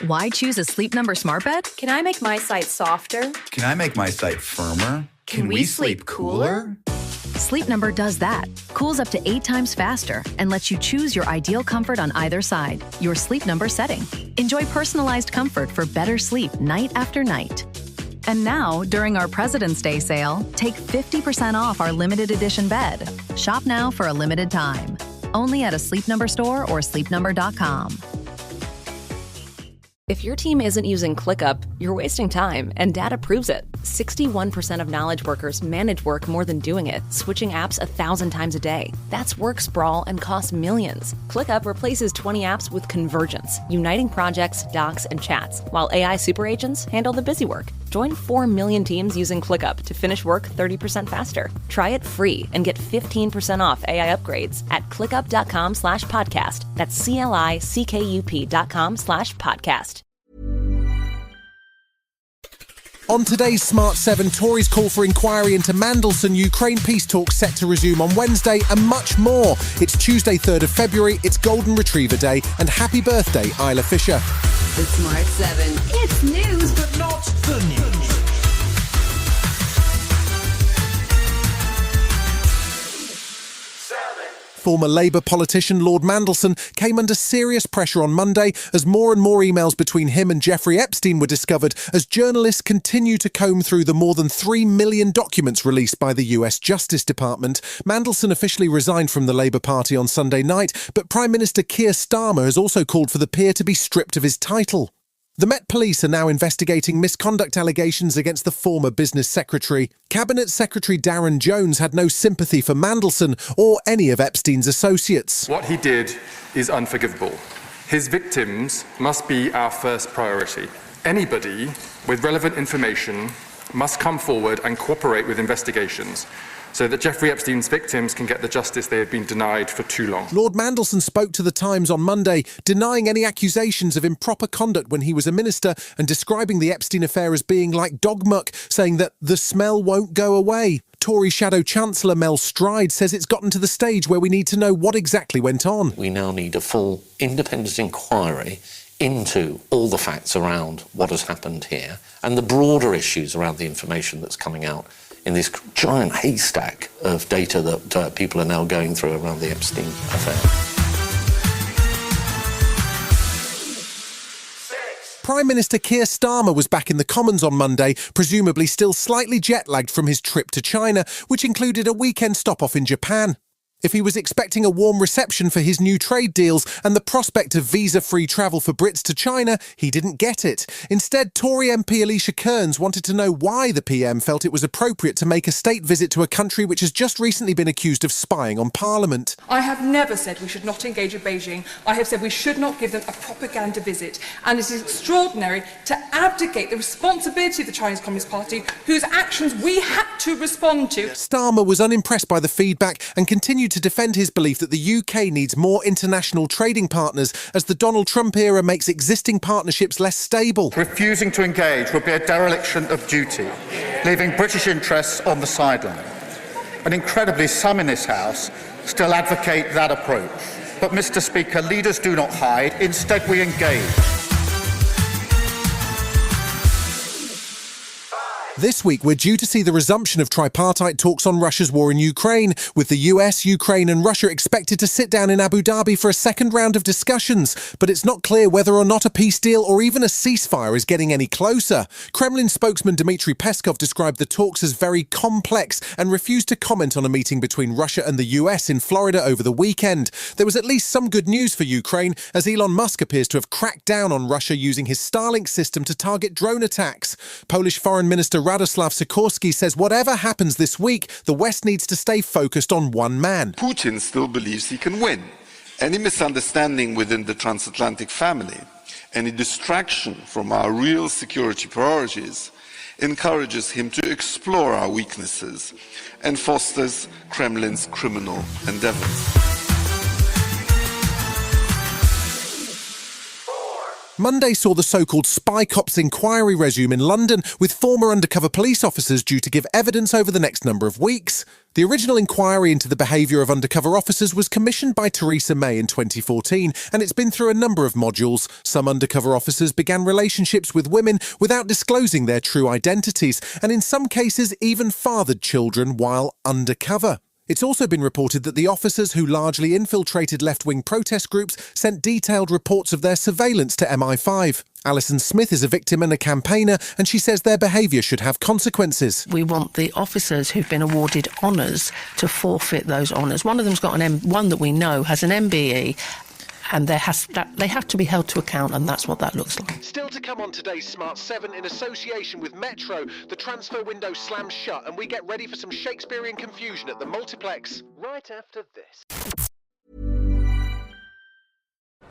Why choose a Sleep Number smart bed? Can I make my site softer? Can I make my site firmer? Can we sleep cooler? Sleep Number does that. Cools up to 8 times faster and lets you choose your ideal comfort on either side. Your Sleep Number setting. Enjoy personalized comfort for better sleep night after night. And now, during our President's Day sale, take 50% off our limited edition bed. Shop now for a limited time. Only at a Sleep Number store or sleepnumber.com. If your team isn't using ClickUp, you're wasting time, and data proves it. 61% of knowledge workers manage work more than doing it, switching apps 1,000 times a day. That's work sprawl and costs millions. ClickUp replaces 20 apps with Convergence, uniting projects, docs, and chats, while AI super agents handle the busy work. Join 4 million teams using ClickUp to finish work 30% faster. Try it free and get 15% off AI upgrades at clickup.com/podcast. That's CLICKUP.com/podcast. On today's Smart 7, Tories call for inquiry into Mandelson, Ukraine peace talks set to resume on Wednesday, and much more. It's Tuesday, 3rd of February, it's Golden Retriever Day, and happy birthday, Isla Fisher. The Smart 7. It's news, but not the news. Former Labour politician Lord Mandelson came under serious pressure on Monday as more and more emails between him and Jeffrey Epstein were discovered as journalists continue to comb through the more than 3 million documents released by the US Justice Department. Mandelson officially resigned from the Labour Party on Sunday night, but Prime Minister Keir Starmer has also called for the peer to be stripped of his title. The Met Police are now investigating misconduct allegations against the former business secretary. Cabinet Secretary Darren Jones had no sympathy for Mandelson or any of Epstein's associates. What he did is unforgivable. His victims must be our first priority. Anybody with relevant information must come forward and cooperate with investigations, so that Jeffrey Epstein's victims can get the justice they have been denied for too long. Lord Mandelson spoke to The Times on Monday, denying any accusations of improper conduct when he was a minister and describing the Epstein affair as being like dog muck, saying that the smell won't go away. Tory Shadow Chancellor Mel Stride says it's gotten to the stage where we need to know what exactly went on. We now need a full independent inquiry into all the facts around what has happened here and the broader issues around the information that's coming out in this giant haystack of data that people are now going through around the Epstein affair. Prime Minister Keir Starmer was back in the Commons on Monday, presumably still slightly jet-lagged from his trip to China, which included a weekend stop-off in Japan. If he was expecting a warm reception for his new trade deals and the prospect of visa-free travel for Brits to China, he didn't get it. Instead, Tory MP Alicia Kearns wanted to know why the PM felt it was appropriate to make a state visit to a country which has just recently been accused of spying on Parliament. I have never said we should not engage with Beijing. I have said we should not give them a propaganda visit. And it is extraordinary to abdicate the responsibility of the Chinese Communist Party, whose actions we had to respond to. Starmer was unimpressed by the feedback and continued to defend his belief that the UK needs more international trading partners as the Donald Trump era makes existing partnerships less stable. Refusing to engage would be a dereliction of duty, leaving British interests on the sideline. And incredibly, some in this House still advocate that approach. But, Mr. Speaker, leaders do not hide. Instead, we engage. This week, we're due to see the resumption of tripartite talks on Russia's war in Ukraine, with the US, Ukraine and Russia expected to sit down in Abu Dhabi for a second round of discussions. But it's not clear whether or not a peace deal or even a ceasefire is getting any closer. Kremlin spokesman Dmitry Peskov described the talks as very complex and refused to comment on a meeting between Russia and the US in Florida over the weekend. There was at least some good news for Ukraine, as Elon Musk appears to have cracked down on Russia using his Starlink system to target drone attacks. Polish Foreign Minister Radoslaw Sikorski says whatever happens this week, the West needs to stay focused on one man. Putin still believes he can win. Any misunderstanding within the transatlantic family, any distraction from our real security priorities, encourages him to explore our weaknesses and fosters Kremlin's criminal endeavors. Monday saw the so-called Spy Cops inquiry resume in London, with former undercover police officers due to give evidence over the next number of weeks. The original inquiry into the behaviour of undercover officers was commissioned by Theresa May in 2014, and it's been through a number of modules. Some undercover officers began relationships with women without disclosing their true identities, and in some cases even fathered children while undercover. It's also been reported that the officers who largely infiltrated left-wing protest groups sent detailed reports of their surveillance to MI5. Alison Smith is a victim and a campaigner, and she says their behaviour should have consequences. We want the officers who've been awarded honours to forfeit those honours. One of them's got one that we know has an MBE, and they have to be held to account, and that's what that looks like. Still to come on today's Smart 7, in association with Metro, the transfer window slams shut, and we get ready for some Shakespearean confusion at the multiplex right after this.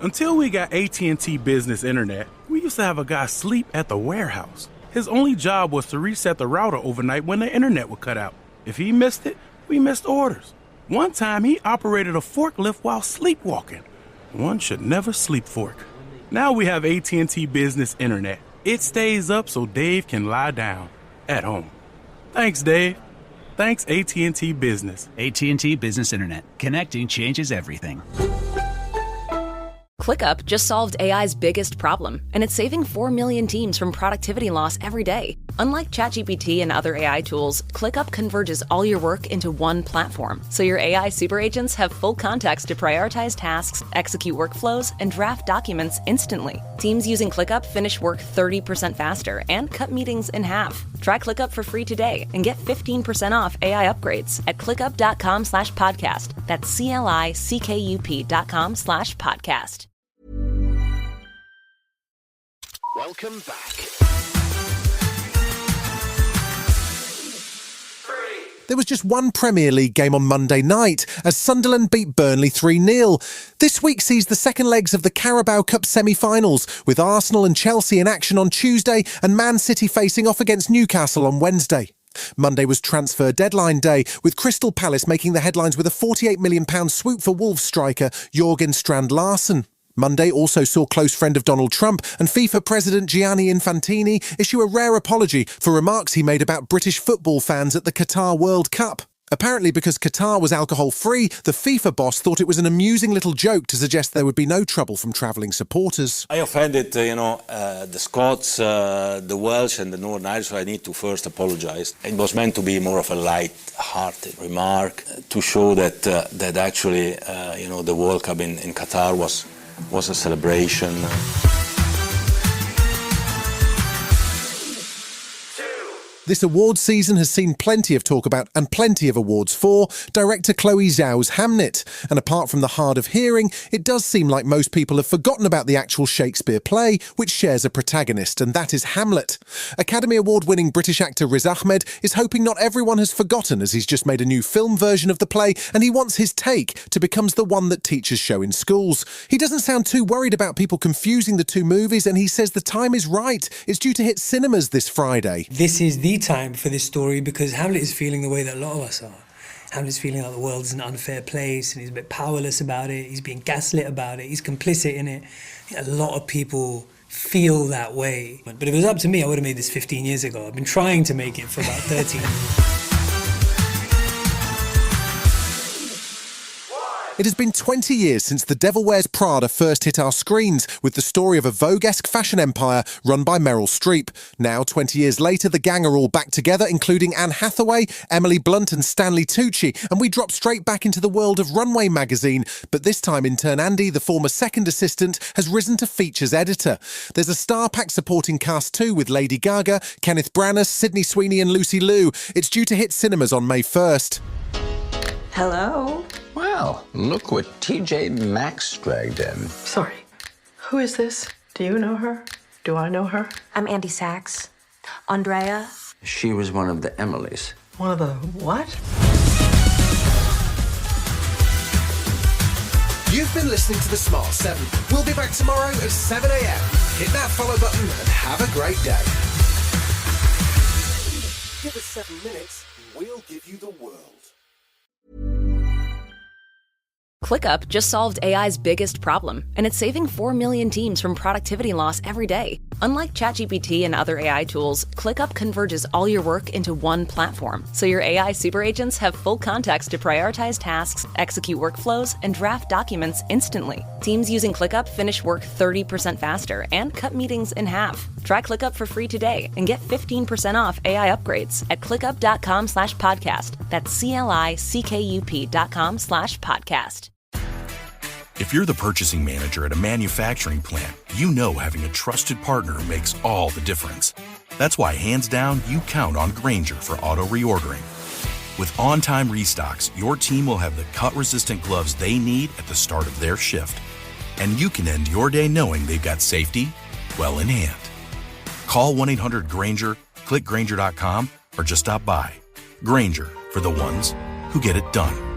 Until we got AT&T Business Internet, we used to have a guy sleep at the warehouse. His only job was to reset the router overnight when the internet would cut out. If he missed it, we missed orders. One time, he operated a forklift while sleepwalking. One should never sleep fork. Now we have AT&T Business Internet. It stays up so Dave can lie down at home. Thanks, Dave. Thanks, AT&T Business. AT&T Business Internet. Connecting changes everything. ClickUp just solved AI's biggest problem, and it's saving 4 million teams from productivity loss every day. Unlike ChatGPT and other AI tools, ClickUp converges all your work into one platform, so your AI super agents have full context to prioritize tasks, execute workflows, and draft documents instantly. Teams using ClickUp finish work 30% faster and cut meetings in half. Try ClickUp for free today and get 15% off AI upgrades at clickup.com/podcast. That's CLICKUP.com/podcast. Welcome back. There was just one Premier League game on Monday night as Sunderland beat Burnley 3-0. This week sees the second legs of the Carabao Cup semi-finals, with Arsenal and Chelsea in action on Tuesday and Man City facing off against Newcastle on Wednesday. Monday was transfer deadline day, with Crystal Palace making the headlines with a £48 million swoop for Wolves striker Jørgen Strand Larsen. Monday also saw close friend of Donald Trump and FIFA President Gianni Infantini issue a rare apology for remarks he made about British football fans at the Qatar World Cup. Apparently, because Qatar was alcohol-free, the FIFA boss thought it was an amusing little joke to suggest there would be no trouble from travelling supporters. I offended, the Scots, the Welsh and the Northern Irish, so I need to first apologise. It was meant to be more of a light-hearted remark to show that actually, the World Cup in Qatar was a celebration. This awards season has seen plenty of talk about and plenty of awards for director Chloe Zhao's Hamnet. And apart from the hard of hearing, it does seem like most people have forgotten about the actual Shakespeare play, which shares a protagonist, and that is Hamlet. Academy Award-winning British actor Riz Ahmed is hoping not everyone has forgotten, as he's just made a new film version of the play, and he wants his take to become the one that teachers show in schools. He doesn't sound too worried about people confusing the two movies, and he says the time is right. It's due to hit cinemas this Friday. This is the time for this story because Hamlet is feeling the way that a lot of us are. Hamlet's feeling like the world is an unfair place and he's a bit powerless about it, he's being gaslit about it, he's complicit in it. A lot of people feel that way. But if it was up to me, I would have made this 15 years ago. I've been trying to make it for about 13 years. It has been 20 years since The Devil Wears Prada first hit our screens, with the story of a Vogue-esque fashion empire run by Meryl Streep. Now, 20 years later, the gang are all back together, including Anne Hathaway, Emily Blunt and Stanley Tucci, and we drop straight back into the world of Runway magazine. But this time, intern Andy, the former second assistant, has risen to features editor. There's a star-packed supporting cast too, with Lady Gaga, Kenneth Branagh, Sydney Sweeney and Lucy Liu. It's due to hit cinemas on May 1st. Hello? Well, look what TJ Maxx dragged in. Sorry. Who is this? Do you know her? Do I know her? I'm Andy Sachs. Andrea. She was one of the Emilys. One of the what? You've been listening to The Smart 7. We'll be back tomorrow at 7 a.m. Hit that follow button and have a great day. Give us 7 minutes, we'll give you the world. ClickUp just solved AI's biggest problem, and it's saving 4 million teams from productivity loss every day. Unlike ChatGPT and other AI tools, ClickUp converges all your work into one platform, so your AI super agents have full context to prioritize tasks, execute workflows, and draft documents instantly. Teams using ClickUp finish work 30% faster and cut meetings in half. Try ClickUp for free today and get 15% off AI upgrades at clickup.com/podcast. That's CLICKUP.com/podcast. If you're the purchasing manager at a manufacturing plant, you know having a trusted partner makes all the difference. That's why, hands down, you count on Grainger for auto reordering. With on-time restocks, your team will have the cut-resistant gloves they need at the start of their shift. And you can end your day knowing they've got safety well in hand. Call 1-800-GRAINGER, click Grainger.com, or just stop by. Grainger, for the ones who get it done.